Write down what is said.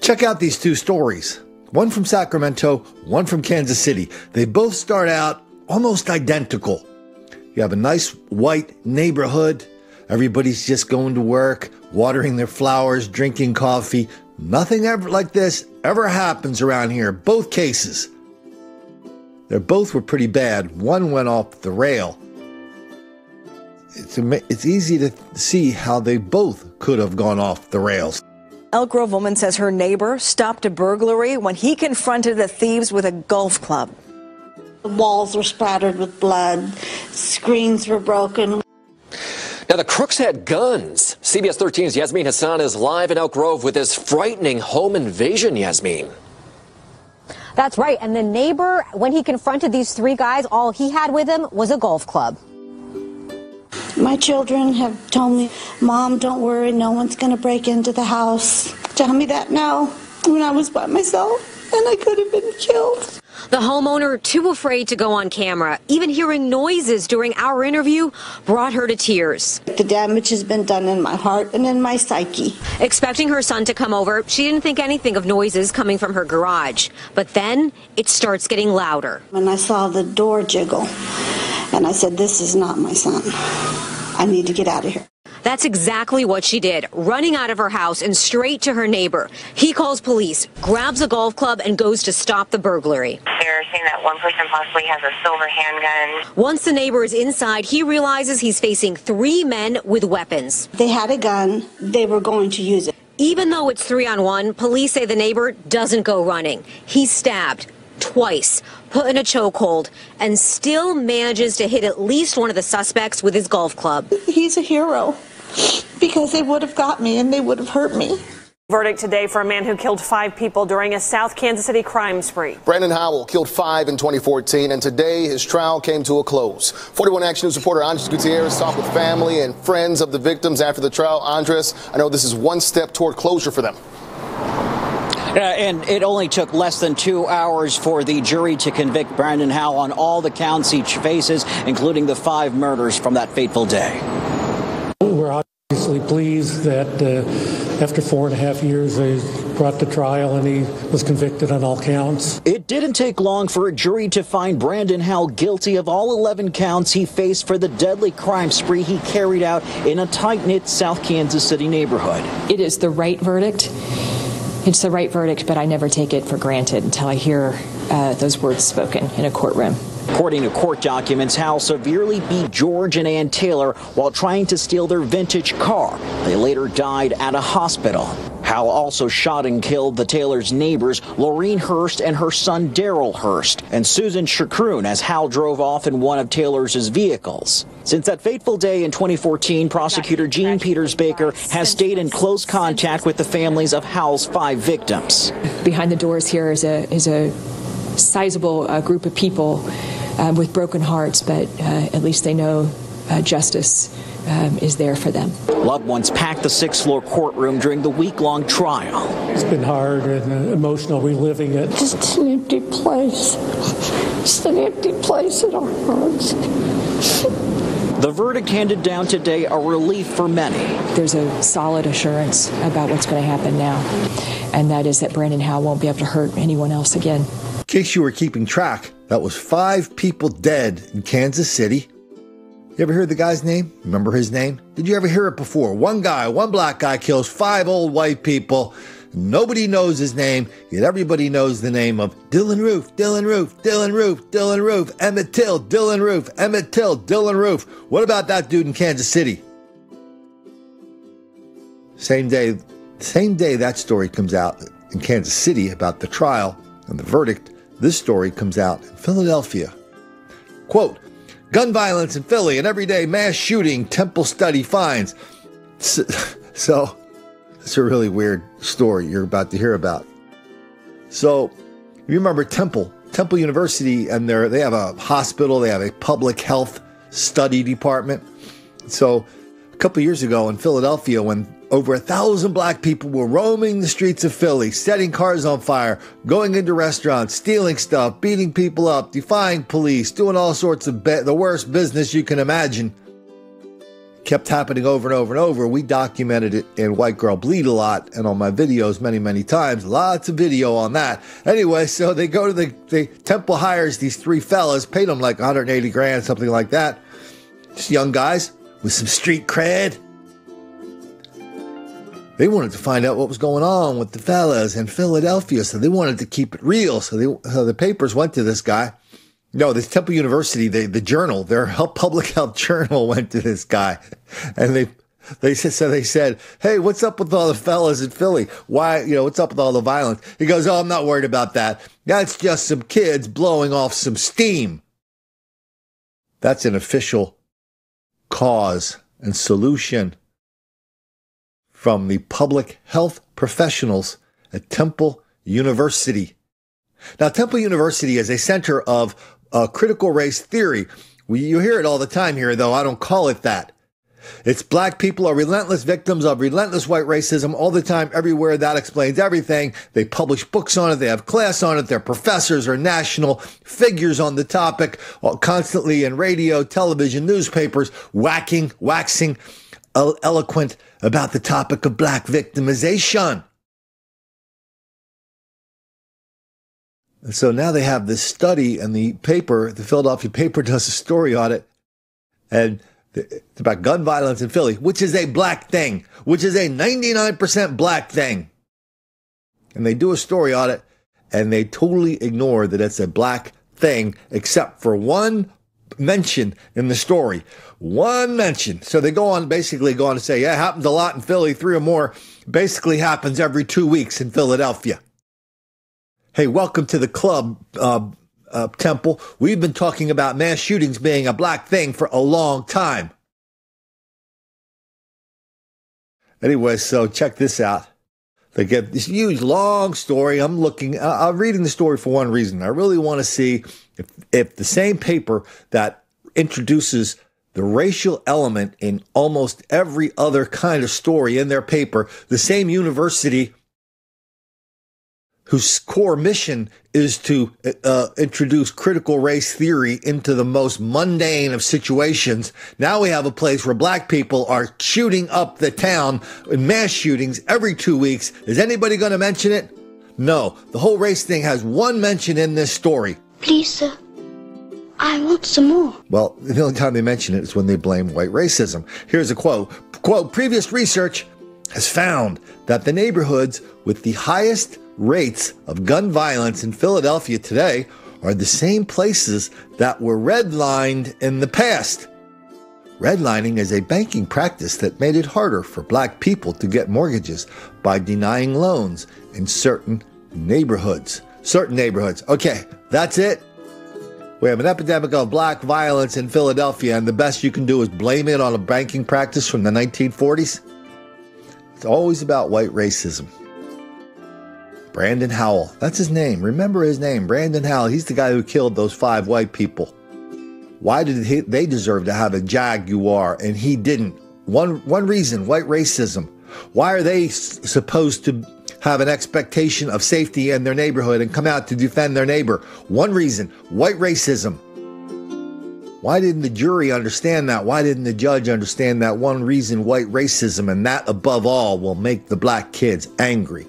Check out these two stories. One from Sacramento, one from Kansas City. They both start out almost identical. You have a nice white neighborhood. Everybody's just going to work, watering their flowers, drinking coffee. Nothing ever like this ever happens around here. Both cases. They both were pretty bad. One went off the rail. It's easy to see how they both could have gone off the rails. Elk Grove woman says her neighbor stopped a burglary when he confronted the thieves with a golf club. The walls were splattered with blood. Screens were broken. Now, the crooks had guns. CBS 13's Yasmin Hassan is live in Elk Grove with this frightening home invasion, Yasmin. That's right. And the neighbor, when he confronted these three guys, all he had with him was a golf club. My children have told me, Mom, don't worry, no one's going to break into the house. Tell me that now, when I was by myself, and I could have been killed. The homeowner, too afraid to go on camera, even hearing noises during our interview, brought her to tears. The damage has been done in my heart and in my psyche. Expecting her son to come over, she didn't think anything of noises coming from her garage. But then it starts getting louder. When I saw the door jiggle, and I said, this is not my son. I need to get out of here. That's exactly what she did, running out of her house and straight to her neighbor. He calls police, grabs a golf club, and goes to stop the burglary. They're saying that one person possibly has a silver handgun. Once the neighbor is inside, he realizes he's facing three men with weapons. They had a gun. They were going to use it. Even though it's 3-on-1, police say the neighbor doesn't go running. He's stabbed twice, put in a chokehold, and still manages to hit at least one of the suspects with his golf club. He's a hero because they would have got me and they would have hurt me. Verdict today for a man who killed 5 people during a South Kansas City crime spree. Brandon Howell killed 5 in 2014, and today his trial came to a close. 41 Action News reporter Andres Gutierrez talked with family and friends of the victims after the trial. Andres, I know this is one step toward closure for them. And it only took less than 2 hours for the jury to convict Brandon Howell on all the counts he faces, including the 5 murders from that fateful day. We're obviously pleased that after 4.5 years, they brought to trial and he was convicted on all counts. It didn't take long for a jury to find Brandon Howell guilty of all 11 counts he faced for the deadly crime spree he carried out in a tight-knit South Kansas City neighborhood. It is the right verdict. It's the right verdict, but I never take it for granted until I hear those words spoken in a courtroom. According to court documents, Howell severely beat George and Ann Taylor while trying to steal their vintage car. They later died at a hospital. Howell also shot and killed the Taylors' neighbors, Laureen Hurst and her son Daryl Hurst, and Susan Shakroon as Howell drove off in one of Taylors' vehicles. Since that fateful day in 2014, prosecutor Jean Peters Baker has stayed in close contact with the families of Howell's 5 victims. Behind the doors here is a sizable group of people with broken hearts, but at least they know justice is there for them. Loved ones packed the 6th-floor courtroom during the week-long trial. It's been hard and emotional reliving it. Just an empty place. Just an empty place in our hearts. The verdict handed down today a relief for many. There's a solid assurance about what's going to happen now, and that is that Brandon Howell won't be able to hurt anyone else again. In case you were keeping track, that was 5 people dead in Kansas City. You ever hear the guy's name? Remember his name? Did you ever hear it before? One black guy kills 5 old white people. Nobody knows his name, yet everybody knows the name of Dylan Roof, Dylan Roof, Dylan Roof, Dylan Roof, Emmett Till, Dylan Roof, Emmett Till, Dylan Roof. What about that dude in Kansas City? Same day that story comes out in Kansas City about the trial and the verdict, this story comes out in Philadelphia. Quote, gun violence in Philly, an everyday mass shooting, Temple study finds. So, it's a really weird story you're about to hear about. So, you remember Temple University, and they have a hospital, they have a public health study department. So, a couple of years ago in Philadelphia, when over 1,000 black people were roaming the streets of Philly, setting cars on fire, going into restaurants, stealing stuff, beating people up, defying police, doing all sorts of the worst business you can imagine. kept happening over and over and over. We documented it in White Girl Bleed a lot and on my videos many, many times. Lots of video on that. Anyway, so they go to the Temple hires these three fellas, paid them like 180 grand, something like that. Just young guys with some street cred. They wanted to find out what was going on with the fellas in Philadelphia, so they wanted to keep it real. So the papers went to this guy. No, this Temple University, the journal, their public health journal went to this guy. And they said, hey, what's up with all the fellas in Philly? Why, what's up with all the violence? He goes, oh, I'm not worried about that. That's just some kids blowing off some steam. That's an official cause and solution from the public health professionals at Temple University. Now, Temple University is a center of critical race theory. You hear it all the time here, though. I don't call it that. It's black people are relentless victims of relentless white racism all the time, everywhere. That explains everything. They publish books on it. They have class on it. Their professors are national figures on the topic, constantly in radio, television, newspapers, waxing eloquent about the topic of black victimization. And so now they have this study, and the Philadelphia paper does a story on it, and it's about gun violence in Philly, which is a black thing, which is a 99% black thing. And they do a story on it, and they totally ignore that it's a black thing, except for one mention in the story. One mention. So they go on to say, yeah, it happens a lot in Philly, 3 or more. Basically happens every 2 weeks in Philadelphia. Hey, welcome to the club, Temple. We've been talking about mass shootings being a black thing for a long time. Anyway, so check this out. They get this huge, long story. I'm reading the story for one reason. I really want to see if the same paper that introduces the racial element in almost every other kind of story in their paper, the same university whose core mission is to introduce critical race theory into the most mundane of situations. Now we have a place where black people are shooting up the town in mass shootings every 2 weeks. Is anybody going to mention it? No. The whole race thing has one mention in this story. Please, sir. I want some more. Well, the only time they mention it is when they blame white racism. Here's a quote. Quote, previous research has found that the neighborhoods with the highest rates of gun violence in Philadelphia today are the same places that were redlined in the past. Redlining is a banking practice that made it harder for black people to get mortgages by denying loans in certain neighborhoods. Okay, that's it. We have an epidemic of black violence in Philadelphia, and the best you can do is blame it on a banking practice from the 1940s. It's always about white racism. Brandon Howell, that's his name. Remember his name, Brandon Howell. He's the guy who killed those 5 white people. Why did they deserve to have a Jaguar and he didn't? One reason, white racism. Why are they supposed to have an expectation of safety in their neighborhood and come out to defend their neighbor? One reason, white racism. Why didn't the jury understand that? Why didn't the judge understand that? One reason, white racism, and that above all will make the black kids angry.